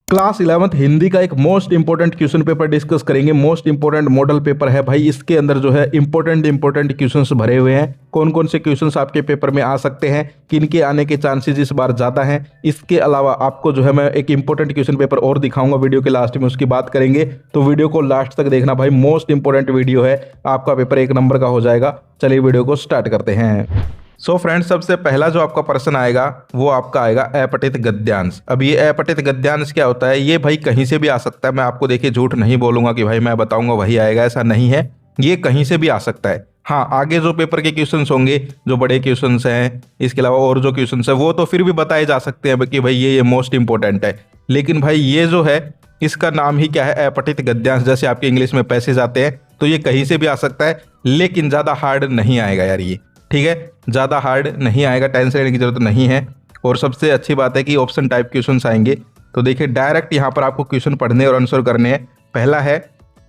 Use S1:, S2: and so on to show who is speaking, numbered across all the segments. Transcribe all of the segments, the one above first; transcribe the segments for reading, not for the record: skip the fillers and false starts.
S1: Class 11th Hindi का एक most important question paper discuss करेंगे। मोस्ट इंपोर्टेंट मॉडल पेपर है भाई। इसके अंदर जो है इंपोर्टेंट क्वेश्चंस भरे हुए हैं। कौन कौन से क्वेश्चंस आपके पेपर में आ सकते हैं, किन के आने के चांसेस इस बार ज़्यादा हैं। इसके अलावा आपको जो है मैं एक इंपॉर्टेंट क्वेश्चन पेपर और दिखाऊंगा वीडियो के लास्ट में, उसकी बात करेंगे। तो वीडियो को लास्ट तक देखना भाई, मोस्ट इंपोर्टेंट वीडियो है, आपका पेपर 1 नंबर का हो जाएगा। चलिए वीडियो को स्टार्ट करते हैं। सो फ्रेंड्स, सबसे पहला जो आपका प्रश्न आएगा वो आपका आएगा अपठित गद्यांश। अब ये अपठित गद्यांश क्या होता है? ये भाई कहीं से भी आ सकता है। मैं आपको देखिए झूठ नहीं बोलूंगा कि भाई मैं बताऊंगा वही आएगा, ऐसा नहीं है। ये कहीं से भी आ सकता है। हाँ, आगे जो पेपर के क्वेश्चंस होंगे, जो बड़े क्वेश्चंस हैं, इसके अलावा और जो क्वेश्चंस है वो तो फिर भी बताए जा सकते हैं कि भाई ये मोस्ट इंपॉर्टेंट है। लेकिन भाई ये जो है इसका नाम ही क्या है? अपठित गद्यांश। जैसे आपके इंग्लिश में पैसेज आते हैं, तो ये कहीं से भी आ सकता है, लेकिन ज़्यादा हार्ड नहीं आएगा यार ये। ठीक है, ज़्यादा हार्ड नहीं आएगा, टेंशन लेने की जरूरत नहीं है। और सबसे अच्छी बात है कि ऑप्शन टाइप क्वेश्चन आएंगे। तो देखिए डायरेक्ट यहाँ पर आपको क्वेश्चन पढ़ने और आंसर करने हैं। पहला है,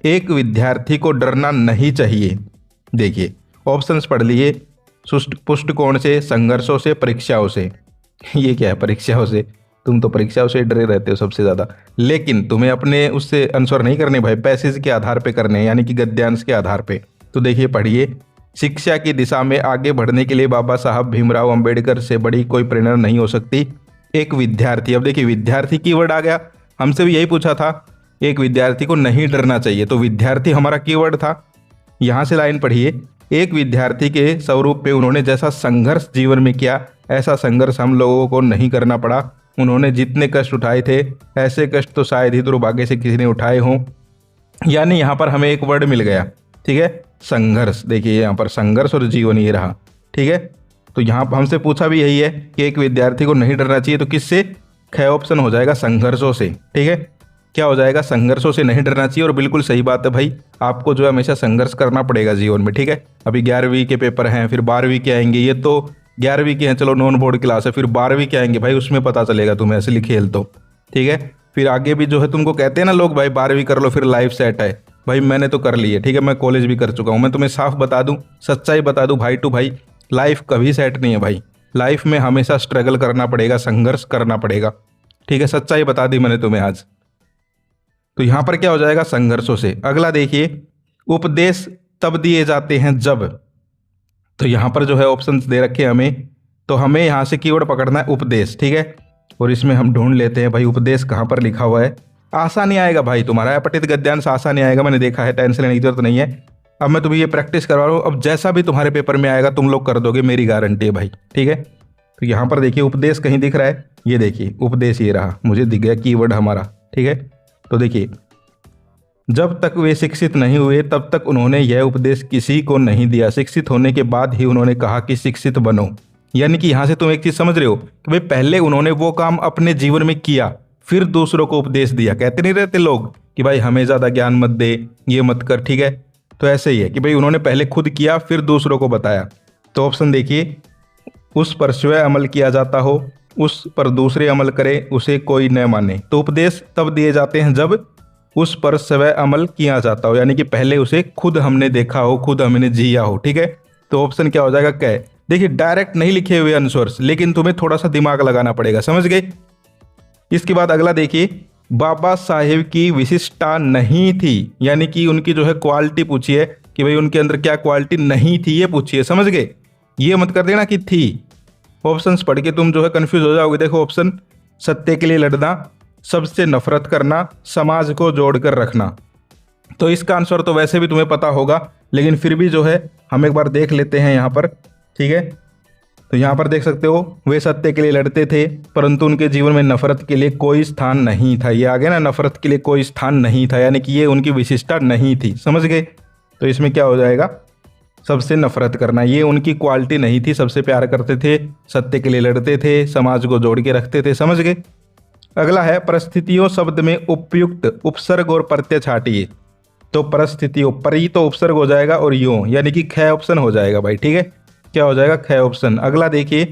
S1: एक विद्यार्थी को डरना नहीं चाहिए। देखिए ऑप्शंस पढ़ लिए, पुष्ट कोण से, संघर्षों से, परीक्षाओं से। ये क्या है परीक्षाओं से? तुम तो परीक्षाओं से डरे रहते हो सबसे ज़्यादा। लेकिन तुम्हें अपने उससे आंसर नहीं करने भाई, पैसेज के आधार पे करने हैं, यानी कि गद्यांश के आधार पे। तो देखिए पढ़िए, शिक्षा की दिशा में आगे बढ़ने के लिए बाबा साहब भीमराव अंबेडकर से बड़ी कोई प्रेरणा नहीं हो सकती। एक विद्यार्थी, अब देखिए विद्यार्थी कीवर्ड आ गया। हमसे भी यही पूछा था, एक विद्यार्थी को नहीं डरना चाहिए, तो विद्यार्थी हमारा कीवर्ड था। यहाँ से लाइन पढ़िए, एक विद्यार्थी के स्वरूप पे उन्होंने जैसा संघर्ष जीवन में किया, ऐसा संघर्ष हम लोगों को नहीं करना पड़ा। उन्होंने जितने कष्ट उठाए थे, ऐसे कष्ट तो शायद ही दुर्भाग्य से किसी ने उठाए हों। यानी यहाँ पर हमें एक वर्ड मिल गया, ठीक है, संघर्ष। देखिए यहाँ पर संघर्ष और जीवन ये रहा। ठीक है, तो यहाँ पर हमसे पूछा भी यही है कि एक विद्यार्थी को नहीं डरना चाहिए, तो किससे? ख ऑप्शन हो जाएगा, संघर्षों से। ठीक है, क्या हो जाएगा? संघर्षों से नहीं डरना चाहिए। और बिल्कुल सही बात है भाई, आपको जो है हमेशा संघर्ष करना पड़ेगा जीवन में। ठीक है, अभी 11वीं के पेपर हैं, फिर 12वीं के आएंगे। ये तो 11वीं के हैं, चलो नॉन बोर्ड क्लास है, फिर 12वीं के आएंगे भाई, उसमें पता चलेगा तुम्हें असली खेल तो। ठीक है, फिर आगे भी जो है तुमको कहते हैं ना लोग, भाई 12वीं कर लो फिर लाइफ सेट है। भाई मैंने तो कर ली है, ठीक है, मैं कॉलेज भी कर चुका हूँ। मैं तुम्हें साफ बता दूं, सच्चाई बता दूं भाई टू भाई, लाइफ कभी सेट नहीं है भाई। लाइफ में हमेशा स्ट्रगल करना पड़ेगा, संघर्ष करना पड़ेगा। ठीक है, सच्चाई बता दी मैंने तुम्हें आज। तो यहाँ पर क्या हो जाएगा? संघर्षों से। अगला देखिए, उपदेश तब दिए जाते हैं जब। तो यहाँ पर जो है ऑप्शन दे रखे हैं हमें, तो हमें यहाँ से कीवर्ड पकड़ना है उपदेश। ठीक है, और इसमें हम ढूंढ लेते हैं भाई उपदेश कहाँ पर लिखा हुआ है। आसान नहीं आएगा भाई तुम्हारा अपठित गद्यांश, आसान नहीं आएगा, मैंने देखा है, टेंशन लेने की जरूरत नहीं है। अब मैं तुम्हें ये प्रैक्टिस करवा रहा हूँ, अब जैसा भी तुम्हारे पेपर में आएगा तुम लोग कर दोगे, मेरी गारंटी है भाई। ठीक है, तो यहाँ पर देखिए उपदेश कहीं दिख रहा है, ये देखिए उपदेश ये रहा, मुझे दिख गया कीवर्ड हमारा। ठीक है, तो देखिए, जब तक वे शिक्षित नहीं हुए तब तक उन्होंने यह उपदेश किसी को नहीं दिया, शिक्षित होने के बाद ही उन्होंने कहा कि शिक्षित बनो। यानी कि यहाँ से तुम एक चीज समझ रहे हो कि भाई पहले उन्होंने वो काम अपने जीवन में किया, फिर दूसरों को उपदेश दिया। कहते नहीं रहते लोग कि भाई हमें ज्यादा ज्ञान मत दे, ये मत कर। ठीक है, तो ऐसे ही है कि भाई उन्होंने पहले खुद किया फिर दूसरों को बताया। तो ऑप्शन देखिए, उस पर स्वयं अमल किया जाता हो, उस पर दूसरे अमल करे, उसे कोई न माने। तो उपदेश तब दिए जाते हैं जब उस पर स्वयं अमल किया जाता हो, यानी कि पहले उसे खुद हमने देखा हो, खुद हमने जिया हो। ठीक है, तो ऑप्शन क्या हो जाएगा? क। देखिए डायरेक्ट नहीं लिखे हुए आंसर्स, लेकिन तुम्हें थोड़ा सा दिमाग लगाना पड़ेगा, समझ गए? इसके बाद अगला देखिए, बाबा साहेब की विशिष्टता नहीं थी, यानी कि उनकी जो है क्वालिटी पूछी है कि भाई उनके अंदर क्या क्वालिटी नहीं थी, ये पूछिए, समझ गए? ये मत कर देना कि थी। ऑप्शंस पढ़ के तुम जो है कंफ्यूज हो जाओगे। देखो ऑप्शन, सत्य के लिए लड़ना, सबसे नफरत करना, समाज को जोड़कर रखना। तो इसका आंसर तो वैसे भी तुम्हें पता होगा, लेकिन फिर भी जो है हम एक बार देख लेते हैं यहाँ पर। ठीक है, तो यहाँ पर देख सकते हो, वे सत्य के लिए लड़ते थे परंतु उनके जीवन में नफरत के लिए कोई स्थान नहीं था। ये आ गया ना, नफरत के लिए कोई स्थान नहीं था, यानी कि ये उनकी विशिष्टता नहीं थी, समझ गए? तो इसमें क्या हो जाएगा? सबसे नफरत करना, ये उनकी क्वालिटी नहीं थी। सबसे प्यार करते थे, सत्य के लिए लड़ते थे, समाज को जोड़ के रखते थे, समझ गए? अगला है, परिस्थितियों शब्द में उपयुक्त उपसर्ग और प्रत्यय छाटिए। तो परिस्थितियों, परी तो उपसर्ग हो जाएगा और यो, यानी कि ख ऑप्शन हो जाएगा भाई। ठीक है, क्या हो जाएगा? ख ऑप्शन। अगला देखिए,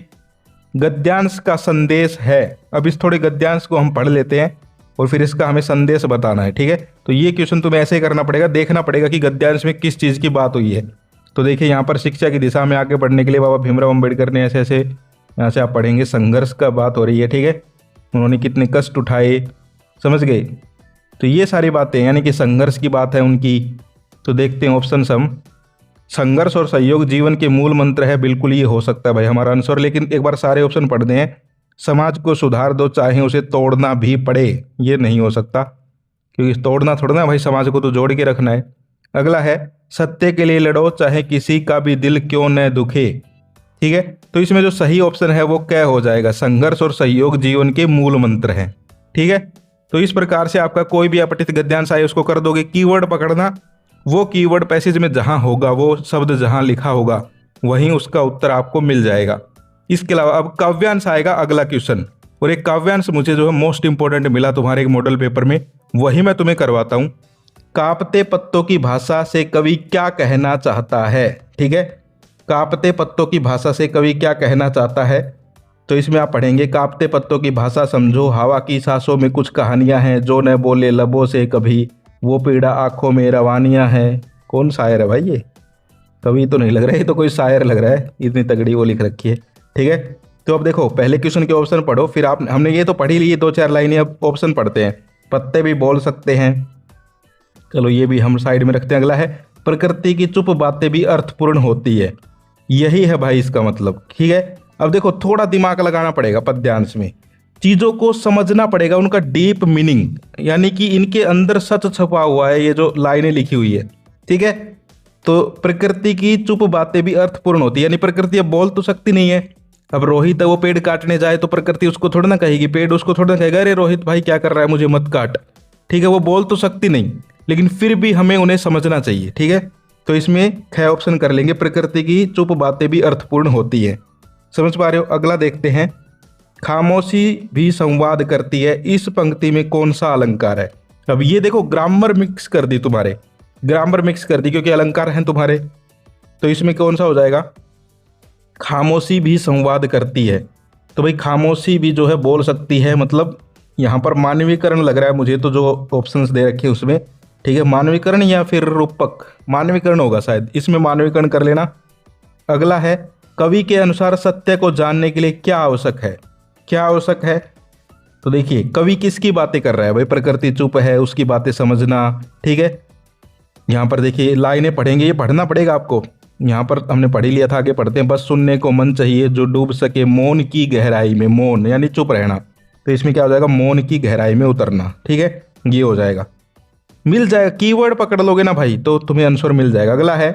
S1: गद्यांश का संदेश है। अब इस थोड़े गद्यांश को हम पढ़ लेते हैं और फिर इसका हमें संदेश बताना है। ठीक है, तो ये क्वेश्चन तुम्हें ऐसे ही करना पड़ेगा, देखना पड़ेगा कि गद्यांश में किस चीज़ की बात हुई है। तो देखिए यहाँ पर शिक्षा की दिशा में आगे बढ़ने के लिए बाबा भीमराव अम्बेडकर ने ऐसे ऐसे, यहाँ से आप पढ़ेंगे संघर्ष का बात हो रही है। ठीक है, उन्होंने कितने कष्ट उठाए, समझ गए। तो ये सारी बातें यानी कि संघर्ष की बात है उनकी। तो देखते हैं ऑप्शन हम। संघर्ष और सहयोग जीवन के मूल मंत्र है, बिल्कुल ये हो सकता है भाई हमारा आंसर। लेकिन एक बार सारे ऑप्शन पढ़ दें। समाज को सुधार दो चाहे उसे तोड़ना भी पड़े, ये नहीं हो सकता, क्योंकि तोड़ना थोड़ा ना भाई, समाज को तो जोड़ के रखना है। अगला है सत्य के लिए लड़ो चाहे किसी का भी दिल क्यों न दुखे। ठीक है, तो इसमें जो सही ऑप्शन है वो क्या हो जाएगा, संघर्ष और सहयोग जीवन के मूल मंत्र हैं। ठीक है, तो इस प्रकार से आपका कोई भी अपठित गद्यांश आए उसको कर दोगे। कीवर्ड पकड़ना, वो कीवर्ड पैसेज में जहां होगा, वो शब्द जहां लिखा होगा वहीं उसका उत्तर आपको मिल जाएगा। इसके अलावा अब काव्यांश आएगा अगला क्वेश्चन, और एक काव्यांश मुझे जो है मोस्ट इंपॉर्टेंट मिला तुम्हारे एक मॉडल पेपर में, वही मैं तुम्हें करवाता हूं। कांपते पत्तों की भाषा से कवि क्या कहना चाहता है। ठीक है, कांपते पत्तों की भाषा से कवि क्या कहना चाहता है, तो इसमें आप पढ़ेंगे कांपते पत्तों की भाषा समझो, हवा की सांसों में कुछ कहानियां हैं, जो न बोले लबों से कभी, वो पीड़ा आंखों में रवानियां हैं। कौन शायर है भाई ये, कवि तो नहीं लग रहा है, ये तो कोई शायर लग रहा है, इतनी तगड़ी वो लिख रखी है। ठीक है, तो अब देखो पहले क्वेश्चन के ऑप्शन पढ़ो, फिर आप, हमने ये तो पढ़ी ली 2-4 लाइनें, अब ऑप्शन पढ़ते हैं। पत्ते भी बोल सकते हैं, चलो ये भी हम साइड में रखते हैं। अगला है प्रकृति की चुप बातें भी अर्थपूर्ण होती है, यही है भाई इसका मतलब। ठीक है, अब देखो थोड़ा दिमाग लगाना पड़ेगा पद्यांश में, चीजों को समझना पड़ेगा, उनका डीप मीनिंग, यानी कि इनके अंदर सच छुपा हुआ है, ये जो लाइनें लिखी हुई है। ठीक है, तो प्रकृति की चुप बातें भी अर्थपूर्ण होती है, यानी प्रकृति अब बोल तो सकती नहीं है। अब रोहित वो पेड़ काटने जाए तो प्रकृति उसको थोड़ा ना कहेगी, पेड़ उसको थोड़ा ना कहेगा अरे रोहित भाई क्या कर रहा है, मुझे मत काट। ठीक है, वो बोल तो सकती नहीं, लेकिन फिर भी हमें उन्हें समझना चाहिए। ठीक है, तो इसमें ख ऑप्शन कर लेंगे, प्रकृति की चुप बातें भी अर्थपूर्ण होती है। समझ पा रहे हो। अगला देखते हैं, खामोशी भी संवाद करती है, इस पंक्ति में कौन सा अलंकार है। अब ये देखो ग्रामर मिक्स कर दी तुम्हारे, ग्रामर मिक्स कर दी क्योंकि अलंकार हैं तुम्हारे, तो इसमें कौन सा हो जाएगा, खामोशी भी संवाद करती है। तो भाई खामोशी भी जो है बोल सकती है, मतलब यहाँ पर मानवीकरण लग रहा है मुझे तो, जो ऑप्शंस दे रखे हैं उसमें। ठीक है, मानवीकरण या फिर रूपक, मानवीकरण होगा शायद, इसमें मानवीकरण कर लेना। अगला है कवि के अनुसार सत्य को जानने के लिए क्या आवश्यक है, क्या आवश्यक है। तो देखिए कवि किसकी बातें कर रहा है भाई, प्रकृति चुप है उसकी बातें समझना। ठीक है, यहाँ पर देखिए लाइनें पढ़ेंगे, ये पढ़ना पड़ेगा आपको, यहाँ पर हमने पढ़ ही लिया था, आगे पढ़ते हैं। बस सुनने को मन चाहिए जो डूब सके मौन की गहराई में, मौन यानी चुप रहना, तो इसमें क्या हो जाएगा, मौन की गहराई में उतरना। ठीक है, ये हो जाएगा, मिल जाएगा, कीवर्ड पकड़ लोगे ना भाई तो तुम्हें आंसर मिल जाएगा। अगला है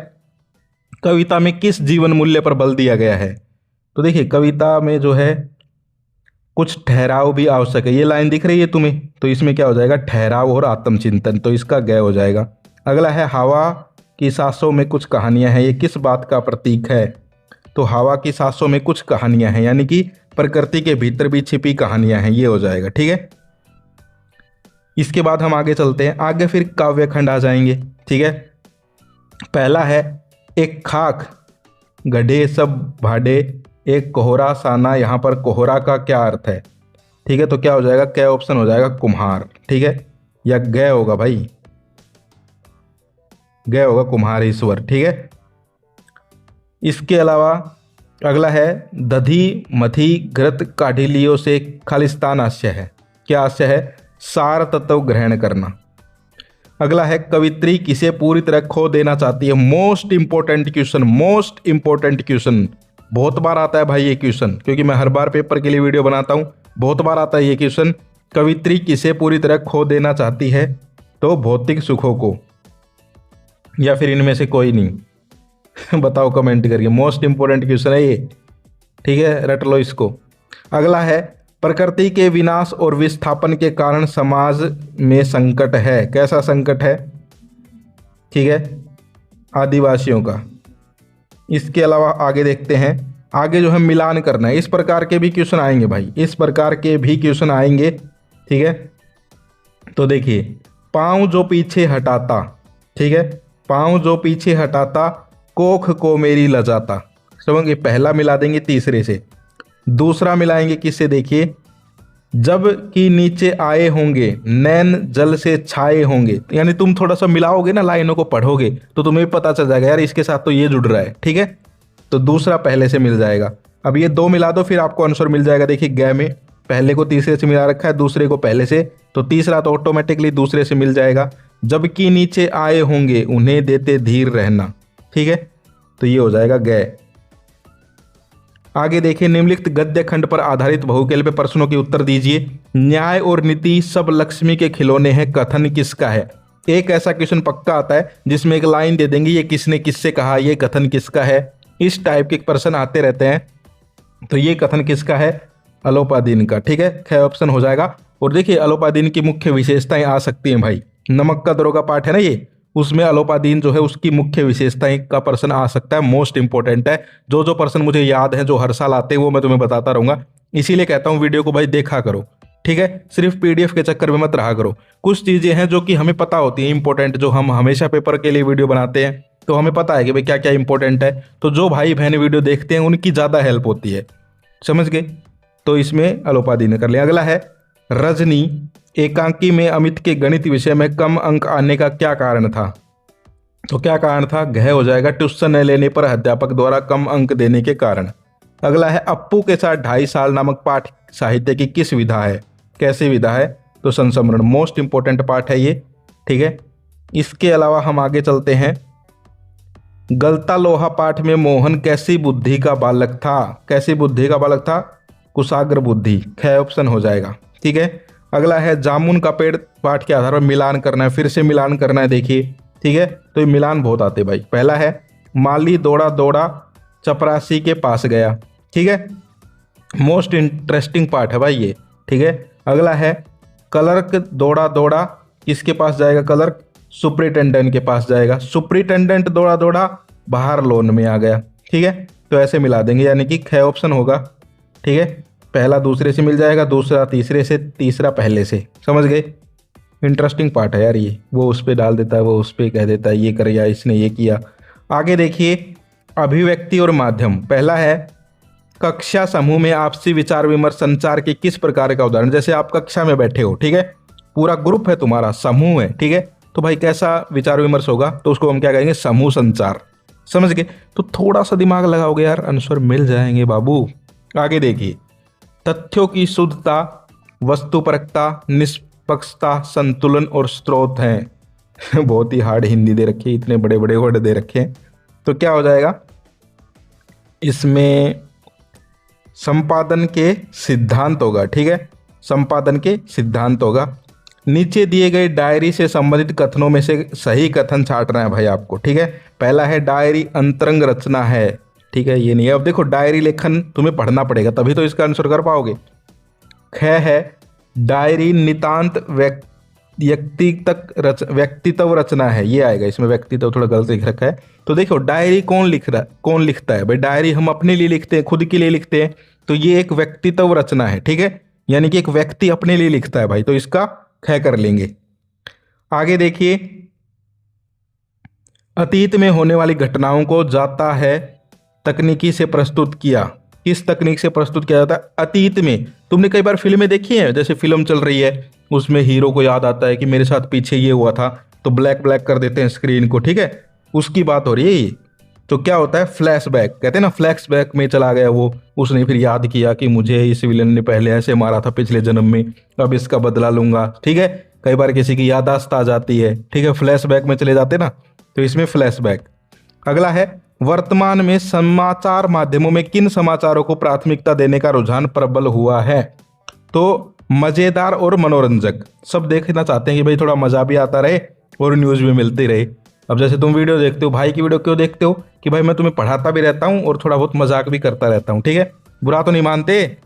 S1: कविता में किस जीवन मूल्य पर बल दिया गया है। तो देखिए कविता में जो है कुछ ठहराव भी आवश्यक है, ये लाइन दिख रही है तुम्हें, तो इसमें क्या हो जाएगा, ठहराव और आत्मचिंतन, तो इसका गय हो जाएगा। अगला है हवा की सांसों में कुछ कहानियां हैं, ये किस बात का प्रतीक है। तो हवा की सांसों में कुछ कहानियां हैं, यानी कि प्रकृति के भीतर भी छिपी कहानियां हैं, ये हो जाएगा। ठीक है, इसके बाद हम आगे चलते हैं, आगे फिर काव्य खंड आ जाएंगे। ठीक है, पहला है एक खाक गढ़े सब भाड़े, एक कोहरा साना, यहाँ पर कोहरा का क्या अर्थ है। ठीक है, तो क्या हो जाएगा, क्या ऑप्शन हो जाएगा, कुम्हार। ठीक है, या गय होगा भाई, गय होगा, कुम्हार ईश्वर। ठीक है, इसके अलावा अगला है दधी मथी घृत काढ़िलियों से खालिस्तान आशय है, क्या आशय है, सार तत्व ग्रहण करना। अगला है कवित्री किसे पूरी तरह खो देना चाहती है, most important question, most important question, बहुत बार आता है भाई ये क्वेश्चन, क्योंकि मैं हर बार पेपर के लिए वीडियो बनाता हूँ, बहुत बार आता है ये क्वेश्चन। कवित्री किसे पूरी तरह खो देना चाहती है, तो भौतिक सुखों को, या फिर इनमें से कोई नहीं बताओ कमेंट करके, मोस्ट इंपॉर्टेंट क्वेश्चन है ये। ठीक है, रट लो इसको। अगला है प्रकृति के विनाश और विस्थापन के कारण समाज में संकट है, कैसा संकट है। ठीक है, आदिवासियों का। इसके अलावा आगे देखते हैं, आगे जो है मिलान करना है, इस प्रकार के भी क्वेश्चन आएंगे भाई, इस प्रकार के भी क्वेश्चन आएंगे। ठीक है, तो देखिए पाँव जो पीछे हटाता, ठीक है, पाँव जो पीछे हटाता कोख को मेरी लजाता, समझिए पहला मिला देंगे तीसरे से, दूसरा मिलाएंगे किससे, देखिए जब कि नीचे आए होंगे नैन जल से छाए होंगे, यानी तुम थोड़ा सा मिलाओगे ना, लाइनों को पढ़ोगे तो तुम्हें पता चल जाएगा यार इसके साथ तो ये जुड़ रहा है। ठीक है, तो दूसरा पहले से मिल जाएगा। अब ये दो मिला दो फिर आपको आंसर मिल जाएगा। देखिए गै में पहले को तीसरे से मिला रखा है, दूसरे को पहले से, तो तीसरा तो ऑटोमेटिकली दूसरे से मिल जाएगा। जबकि नीचे आए होंगे उन्हें देते धीर रहना, ठीक है, तो ये हो जाएगा गए। आगे देखिए, निम्नलिखित गद्य खंड पर आधारित बहुकेल पे प्रश्नों के उत्तर दीजिए। न्याय और नीति सब लक्ष्मी के खिलौने हैं, कथन किसका है? एक ऐसा क्वेश्चन पक्का आता है जिसमें एक लाइन दे देंगे, ये किसने किससे कहा, ये कथन किसका है। इस टाइप के प्रश्न आते रहते हैं, तो ये कथन किसका है? अलोपादीन का, ठीक है, ख ऑप्शन हो जाएगा। और देखिए अलोपादीन की मुख्य विशेषताएं आ सकती हैं भाई, नमक का दरों का पाठ है ना ये, उसमें अलोपादीन जो है उसकी मुख्य विशेषताएं का प्रश्न आ सकता है, मोस्ट इंपॉर्टेंट है। जो प्रश्न मुझे याद है, जो हर साल आते हैं, वो मैं तुम्हें बताता रहूंगा। इसीलिए कहता हूं वीडियो को भाई देखा करो, ठीक है, सिर्फ पीडीएफ के चक्कर में मत रहा करो। कुछ चीजें हैं जो कि हमें पता होती हैं इंपॉर्टेंट, जो हम हमेशा पेपर के लिए वीडियो बनाते हैं, तो हमें पता है कि भाई क्या क्या इंपॉर्टेंट है। तो जो भाई बहन वीडियो देखते हैं उनकी ज्यादा हेल्प होती है, समझ गए? तो इसमें अलोपादीन कर लिया। अगला है, रजनी एकांकी में अमित के गणित विषय में कम अंक आने का क्या कारण था? तो क्या कारण था? घ हो जाएगा, ट्यूशन न लेने पर अध्यापक द्वारा कम अंक देने के कारण। अगला है, अप्पू के साथ 2.5 साल नामक पाठ साहित्य की किस विधा है? कैसी विधा है? तो संस्मरण, मोस्ट इंपॉर्टेंट पाठ है ये, ठीक है। इसके अलावा हम आगे चलते हैं। गलता लोहा पाठ में मोहन कैसी बुद्धि का बालक था? कैसी बुद्धि का बालक था? कुशाग्र बुद्धि, ख ऑप्शन हो जाएगा, ठीक है। अगला है, जामुन का पेड़ पाठ के आधार पर मिलान करना है, फिर से मिलान करना है, देखिए, ठीक है। तो ये मिलान बहुत आते भाई। पहला है, माली दौड़ा दौड़ा चपरासी के पास गया, ठीक है, मोस्ट इंटरेस्टिंग पार्ट है भाई ये, ठीक है। अगला है, क्लर्क दौड़ा दौड़ा किसके पास जाएगा? क्लर्क सुपरिटेंडेंट के पास जाएगा। सुपरिटेंडेंट दौड़ा दौड़ा बाहर लोन में आ गया, ठीक है। तो ऐसे मिला देंगे, यानी कि ख ऑप्शन होगा, ठीक है। पहला दूसरे से मिल जाएगा, दूसरा तीसरे से, तीसरा पहले से, समझ गए? इंटरेस्टिंग पार्ट है यार ये, वो उस पर डाल देता है, वो उस पर कह देता है ये कर, या इसने ये किया। आगे देखिए, अभिव्यक्ति और माध्यम। पहला है, कक्षा समूह में आपसी विचार विमर्श संचार के किस प्रकार का उदाहरण? जैसे आप कक्षा में बैठे हो, ठीक है, पूरा ग्रुप है तुम्हारा, समूह है, ठीक है, तो भाई कैसा विचार विमर्श होगा? तो उसको हम क्या कहेंगे? समूह संचार, समझ गए? तो थोड़ा सा दिमाग लगाओगे यार, आंसर मिल जाएंगे बाबू। आगे देखिए, तथ्यों की शुद्धता, वस्तुपरकता, निष्पक्षता, संतुलन और स्रोत हैं। बहुत ही हार्ड हिंदी दे रखी है, इतने बड़े बड़े वर्ड दे रखे हैं, तो क्या हो जाएगा इसमें? संपादन के सिद्धांत होगा, ठीक है, संपादन के सिद्धांत होगा। नीचे दिए गए डायरी से संबंधित कथनों में से सही कथन छांटना है भाई आपको, ठीक है। पहला है, डायरी अंतरंग रचना है, ठीक है, ये नहीं है। अब देखो, डायरी लेखन तुम्हें पढ़ना पड़ेगा तभी तो इसका आंसर कर पाओगे। ख है, डायरी नितांत व्यक्तित्व रचना है, ये आएगा इसमें, व्यक्तित्व थोड़ा गलत लिख रखा है। तो देखो, डायरी कौन लिखता है भाई? डायरी हम अपने लिए लिखते हैं, खुद के लिए लिखते हैं, तो ये एक व्यक्तित्व रचना है, ठीक है, यानी कि एक व्यक्ति अपने लिए लिखता है भाई, तो इसका ख कर लेंगे। आगे देखिए, अतीत में होने वाली घटनाओं को जाता है तकनीकी से प्रस्तुत किया। किस तकनीक से प्रस्तुत किया जाता है? अतीत में। तुमने कई बार फिल्में देखी हैं, जैसे फिल्म चल रही है, उसमें हीरो को याद आता है कि मेरे साथ पीछे ये हुआ था, तो ब्लैक कर देते हैं स्क्रीन को, ठीक है, उसकी बात हो रही है ये। तो क्या होता है? फ्लैशबैक कहते हैं ना, फ्लैशबैक में चला गया वो, उसने फिर याद किया कि मुझे इस विलन ने पहले ऐसे मारा था पिछले जन्म में, अब इसका बदला लूंगा, ठीक है। कई बार किसी की याददाश्त आ जाती है, ठीक है, फ्लैशबैक में चले जाते ना, तो इसमें फ्लैशबैक। अगला है, वर्तमान में समाचार माध्यमों में किन समाचारों को प्राथमिकता देने का रुझान प्रबल हुआ है? तो मजेदार और मनोरंजक, सब देखना चाहते हैं कि भाई थोड़ा मजा भी आता रहे और न्यूज भी मिलती रहे। अब जैसे तुम वीडियो देखते हो, भाई की वीडियो क्यों देखते हो? कि भाई मैं तुम्हें पढ़ाता भी रहता हूँ और थोड़ा बहुत मजाक भी करता रहता हूँ, ठीक है, बुरा तो नहीं मानते?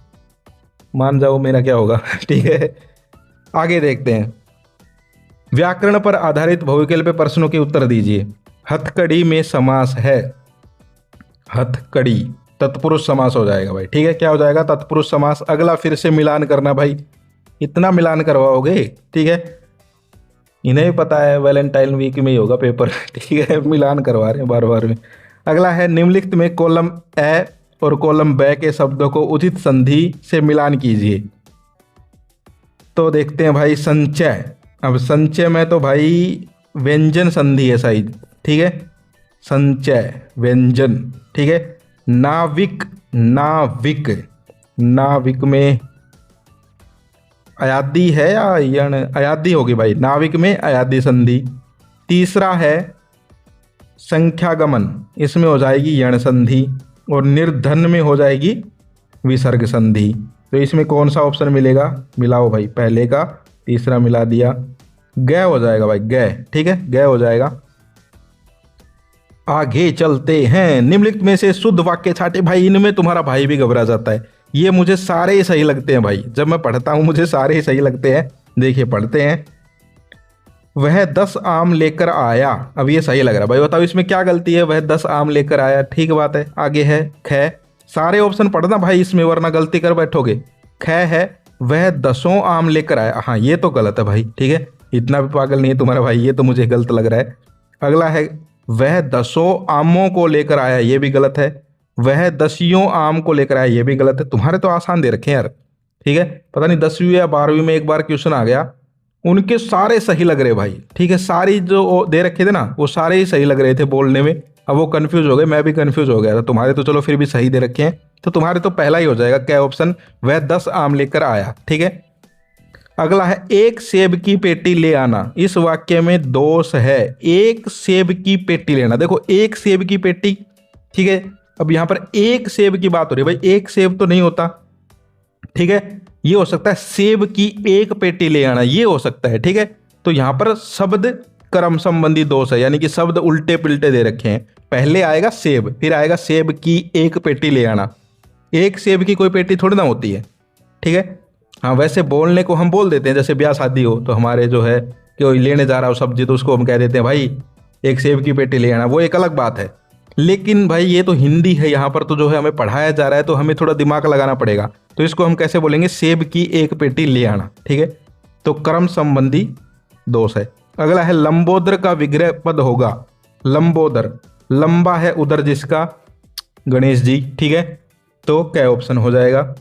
S1: मान जाओ, मेरा क्या होगा। ठीक है, आगे देखते हैं। व्याकरण पर आधारित बहुविकल्प पे प्रश्नों के उत्तर दीजिए। हथकड़ी में समास है, हथकड़ी तत्पुरुष समास हो जाएगा भाई, ठीक है, क्या हो जाएगा? तत्पुरुष समास। अगला फिर से मिलान करना भाई, इतना मिलान करवाओगे, ठीक है, इन्हें भी पता है वैलेंटाइन वीक में ही होगा पेपर, ठीक है, मिलान करवा रहे हैं बार बार में। अगला है, निम्नलिखित में कॉलम ए और कॉलम ब के शब्दों को उचित संधि से मिलान कीजिए। तो देखते हैं भाई, संचय। अब संचय में तो भाई व्यंजन संधि है शायद, ठीक है, संचय व्यंजन, ठीक है। नाविक, नाविक, नाविक में अयादी है या यण, अयादी होगी भाई, नाविक में अयादी संधि। तीसरा है संख्यागमन, इसमें हो जाएगी यण संधि। और निर्धन में हो जाएगी विसर्ग संधि। तो इसमें कौन सा ऑप्शन मिलेगा, मिलाओ भाई, पहले का तीसरा मिला दिया, गय हो जाएगा भाई, गय। ठीक है, गय हो जाएगा। आगे चलते हैं, निम्नलिखित में से शुद्ध वाक्य छाटे। भाई इनमें तुम्हारा भाई भी घबरा जाता है, ये मुझे सारे ही सही लगते हैं भाई, जब मैं पढ़ता हूं मुझे सारे ही सही लगते हैं। देखिए पढ़ते हैं, वह 10 आम लेकर आया। अब ये सही लग रहा है भाई, बताओ इसमें क्या गलती है, वह 10 आम लेकर आया, ठीक बात है। आगे है ख, सारे ऑप्शन पढ़ना भाई इसमें, वरना गलती कर बैठोगे। ख है वह 10 आम लेकर आया, हाँ ये तो गलत है भाई, ठीक है, इतना भी पागल नहीं है तुम्हारा भाई, ये तो मुझे गलत लग रहा है। अगला है वह 10 आमों को लेकर आया, ये भी गलत है। वह 10 आम को लेकर आया, ये भी गलत है। तुम्हारे तो आसान दे रखे हैं यार, ठीक है, पता नहीं 10वीं या 12वीं में एक बार क्वेश्चन आ गया, उनके सारे सही लग रहे भाई, ठीक है, सारी जो दे रखे थे ना वो सारे ही सही लग रहे थे बोलने में। अब वो कंफ्यूज हो गए, मैं भी कंफ्यूज हो गया था। तुम्हारे तो चलो फिर भी सही दे रखे हैं, तो तुम्हारे तो पहला ही हो जाएगा क्या ऑप्शन, वह 10 आम लेकर आया। ठीक है, अगला है एक सेब की पेटी ले आना। इस वाक्य में दोष है, एक सेब की पेटी लेना। देखो एक सेब की पेटी, ठीक है, अब यहां पर एक सेब की बात हो रही है भाई, एक सेब तो नहीं होता, ठीक है, ये हो सकता है सेब की एक पेटी ले आना, ये हो सकता है। ठीक है, तो यहां पर शब्द क्रम संबंधी दोष है, यानी कि शब्द उल्टे पिल्टे दे रखे हैं। पहले आएगा सेब, फिर आएगा सेब की एक पेटी ले आना। एक सेब की कोई पेटी थोड़ी ना होती है, ठीक है। हाँ वैसे बोलने को हम बोल देते हैं, जैसे ब्याह शादी हो तो हमारे जो है कि कोई लेने जा रहा हो सब्जी, तो उसको हम कह देते हैं भाई एक सेब की पेटी ले आना, वो एक अलग बात है। लेकिन भाई ये तो हिंदी है, यहाँ पर तो जो है हमें पढ़ाया जा रहा है, तो हमें थोड़ा दिमाग लगाना पड़ेगा। तो इसको हम कैसे बोलेंगे, सेब की एक पेटी ले आना। ठीक है, तो क्रम संबंधी दोष है। अगला है लंबोदर का विग्रह पद होगा। लंबोदर, लंबा है उदर जिसका, गणेश जी। ठीक है, तो क्या ऑप्शन हो जाएगा।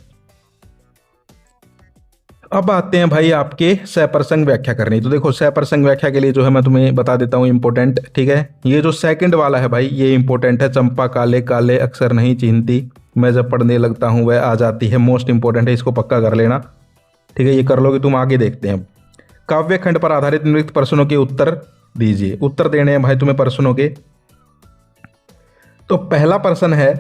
S1: अब आते हैं भाई आपके सप्रसंग व्याख्या करनी। तो देखो सप्रसंग व्याख्या के लिए जो है मैं तुम्हें बता देता हूँ इंपॉर्टेंट। ठीक है, ये जो सेकंड वाला है भाई ये इंपॉर्टेंट है। चंपा काले काले अक्सर नहीं चिन्हती, मैं जब पढ़ने लगता हूँ वह आ जाती है। मोस्ट इंपॉर्टेंट है, इसको पक्का कर लेना। ठीक है, ये कर लोगे तुम। आगे देखते हैं, काव्य खंड पर आधारित निम्नलिखित प्रश्नों के उत्तर दीजिए। उत्तर देने हैं भाई तुम्हें प्रश्नों के। तो पहला प्रश्न है,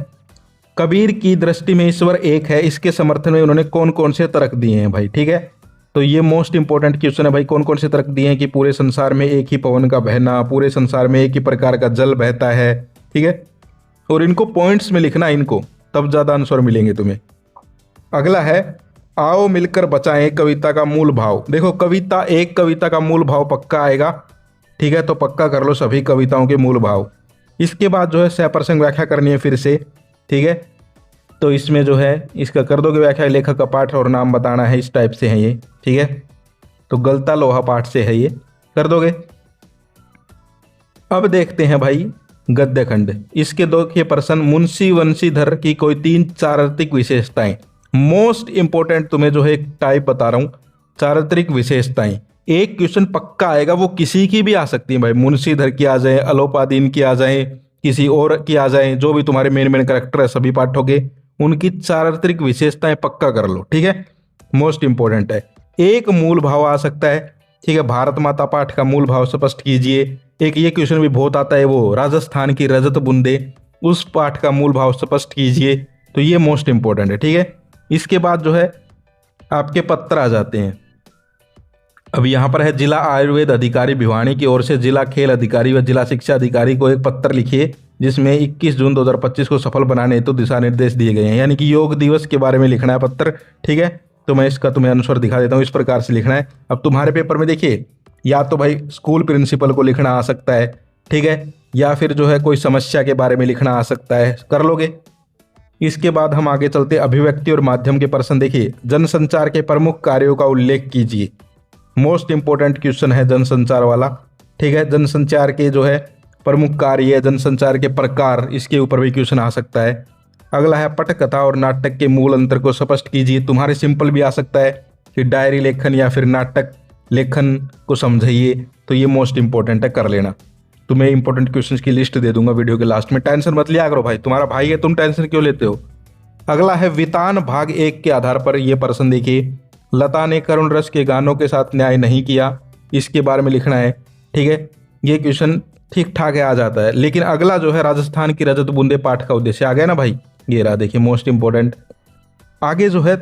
S1: कबीर की दृष्टि में ईश्वर एक है, इसके समर्थन में उन्होंने कौन कौन से तर्क दिए हैं भाई। ठीक है, तो ये मोस्ट इंपॉर्टेंट क्वेश्चन है भाई। कौन कौन से तर्क दिए हैं कि पूरे संसार में एक ही पवन का बहना, पूरे संसार में एक ही प्रकार का जल बहता है। ठीक है, और इनको पॉइंट्स में लिखना, इनको तब ज्यादा आंसर मिलेंगे तुम्हें। अगला है, आओ मिलकर बचाएं कविता का मूल भाव। देखो कविता, एक कविता का मूल भाव पक्का आएगा। ठीक है, तो पक्का कर लो सभी कविताओं के मूल भाव। इसके बाद जो है सप्रसंग व्याख्या करनी है फिर से। ठीक है, तो इसमें जो है इसका कर दोगे व्याख्या, लेखक का पाठ और नाम बताना है, इस टाइप से है ये। ठीक है, तो गलता लोहा पाठ से है, ये कर दोगे। अब देखते हैं भाई गद्य खंड। इसके दो के प्रश्न, मुंशी वंशीधर की कोई 3 चारित्रिक विशेषताएं। मोस्ट इंपॉर्टेंट तुम्हें जो है एक टाइप बता रहा हूं, चारित्रिक विशेषताएं। एक क्वेश्चन पक्का आएगा, वो किसी की भी आ सकती है भाई, मुंशीधर की आ जाए, अलोपादीन की आ जाए, किसी और की आ जाए, जो भी तुम्हारे मेन मेन कैरेक्टर है सभी पाठों के, उनकी चारित्रिक विशेषताएं पक्का कर लो। ठीक है, मोस्ट इंपॉर्टेंट है। एक मूल भाव आ सकता है। ठीक है, भारत माता पाठ का मूल भाव स्पष्ट कीजिए। एक ये क्वेश्चन भी बहुत आता है, वो राजस्थान की रजत बूंदे, उस पाठ का मूल भाव स्पष्ट कीजिए। तो ये मोस्ट इंपॉर्टेंट है। ठीक है, इसके बाद जो है आपके पत्र आ जाते हैं। अब यहाँ पर है, जिला आयुर्वेद अधिकारी भिवानी की ओर से जिला खेल अधिकारी व जिला शिक्षा अधिकारी को एक पत्र लिखिए जिसमें 21 जून 2025 को सफल बनाने हेतु दिशा निर्देश दिए गए हैं। यानी कि योग दिवस के बारे में लिखना है पत्र। ठीक है, तो मैं इसका तुम्हें अनुसार दिखा देता हूँ, इस प्रकार से लिखना है। अब तुम्हारे पेपर में देखिए, या तो भाई स्कूल प्रिंसिपल को लिखना आ सकता है, ठीक है, या फिर जो है कोई समस्या के बारे में लिखना आ सकता है, कर लोगे। इसके बाद हम आगे चलते, अभिव्यक्ति और माध्यम के प्रश्न। देखिए, जनसंचार के प्रमुख कार्यों का उल्लेख कीजिए। मोस्ट इंपॉर्टेंट क्वेश्चन है जनसंचार वाला। ठीक है, जनसंचार के जो है प्रमुख कार्य, जनसंचार के प्रकार, इसके ऊपर भी क्वेश्चन आ सकता है। अगला है, पटकथा और नाटक के मूल अंतर को स्पष्ट कीजिए। तुम्हारे सिंपल भी आ सकता है कि डायरी लेखन या फिर नाटक लेखन को समझाइए। तो ये मोस्ट इंपॉर्टेंट है, कर लेना। तुम्हें इंपॉर्टेंट क्वेश्चंस की लिस्ट दे दूंगा वीडियो के लास्ट में, टेंशन मत लिया करो भाई, तुम्हारा भाई है, तुम टेंशन क्यों लेते हो। अगला है, वितान भाग 1 के आधार पर ये प्रश्न देखिए। लता ने करुण रस के गानों के साथ न्याय नहीं किया, इसके बारे में लिखना है। ठीक है, ये क्वेश्चन ठीक ठाक है, आ जाता है। लेकिन अगला जो है राजस्थान की रजत बूंदे पाठ का उद्देश्य आ गया ना भाई, ये रहा देखिए मोस्ट इंपोर्टेंट। आगे जो है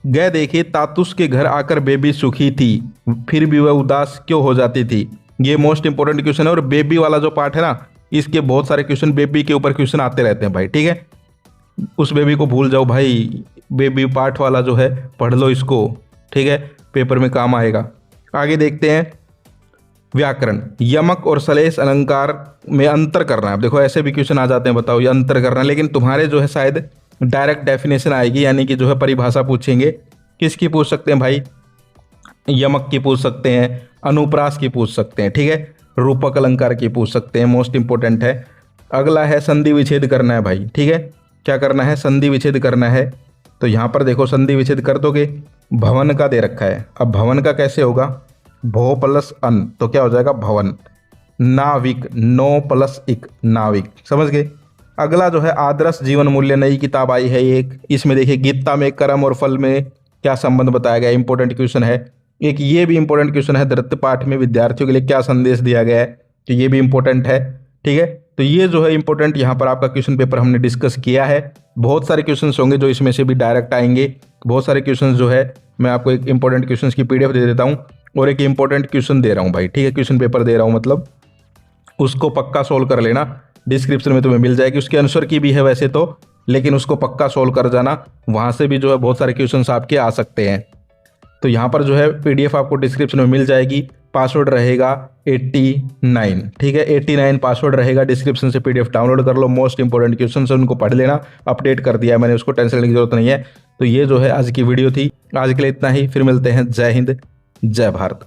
S1: गए देखिए तातुस के घर आकर बेबी सुखी थी, फिर भी वह उदास क्यों हो जाती थी। ये मोस्ट इंपोर्टेंट क्वेश्चन है। और बेबी वाला जो पार्ट है ना, इसके बहुत सारे क्वेश्चन बेबी के ऊपर क्वेश्चन आते रहते हैं भाई। ठीक है, उस बेबी को भूल जाओ भाई, बेबी पार्ट वाला जो है पढ़ लो इसको। ठीक है, पेपर में काम आएगा। आगे देखते हैं व्याकरण, यमक और श्लेष अलंकार में अंतर करना है। देखो ऐसे भी क्वेश्चन आ जाते हैं, बताओ ये अंतर करना है। लेकिन तुम्हारे जो है शायद डायरेक्ट डेफिनेशन आएगी, यानी कि जो है परिभाषा पूछेंगे। किसकी पूछ सकते हैं भाई, यमक की पूछ सकते हैं, अनुप्रास की पूछ सकते हैं। ठीक है, रूपक अलंकार की पूछ सकते हैं, मोस्ट इंपोर्टेंट है। अगला है संधि विच्छेद करना है भाई। ठीक है, क्या करना है, संधि विच्छेद करना है। तो यहाँ पर देखो संधि विच्छेद कर दोगे, भवन का दे रखा है। अब भवन का कैसे होगा, भो प्लस अन, तो क्या हो जाएगा भवन। नाविक, नो प्लस इक, नाविक, समझ गए। अगला जो है आदर्श जीवन मूल्य, नई किताब आई है एक। इसमें देखिए गीता में कर्म और फल में क्या संबंध बताया गया, इंपॉर्टेंट क्वेश्चन है। एक ये भी इंपॉर्टेंट क्वेश्चन है, द्वितीय पाठ में विद्यार्थियों के लिए क्या संदेश दिया गया है, तो ये भी इंपॉर्टेंट है। ठीक है, तो ये जो है इंपॉर्टेंट यहाँ पर आपका क्वेश्चन पेपर हमने डिस्कस किया है। बहुत सारे क्वेश्चंस होंगे जो इसमें से भी डायरेक्ट आएंगे। बहुत सारे क्वेश्चंस जो है मैं आपको एक इंपॉर्टेंट क्वेश्चंस की पीडीएफ दे देता हूँ और एक इंपॉर्टेंट क्वेश्चन दे रहा हूँ भाई। ठीक है, क्वेश्चन पेपर दे रहा हूँ, मतलब उसको पक्का सोल्व कर लेना। डिस्क्रिप्शन में तुम्हें मिल जाएगी, उसके आंसर की भी है वैसे तो, लेकिन उसको पक्का सोल्व कर जाना। वहाँ से भी जो है बहुत सारे क्वेश्चंस आपके आ सकते हैं। तो यहाँ पर जो है पीडीएफ आपको डिस्क्रिप्शन में मिल जाएगी। पासवर्ड रहेगा 89। ठीक है, 89 पासवर्ड रहेगा। डिस्क्रिप्शन से पीडीएफ डाउनलोड कर लो, मोस्ट इंपोर्टेंट क्वेश्चन है उनको पढ़ लेना। अपडेट कर दिया है मैंने, उसको टेंशन लेने की जरूरत नहीं है। तो ये जो है आज की वीडियो थी, आज के लिए इतना ही। फिर मिलते हैं। जय हिंद, जय भारत।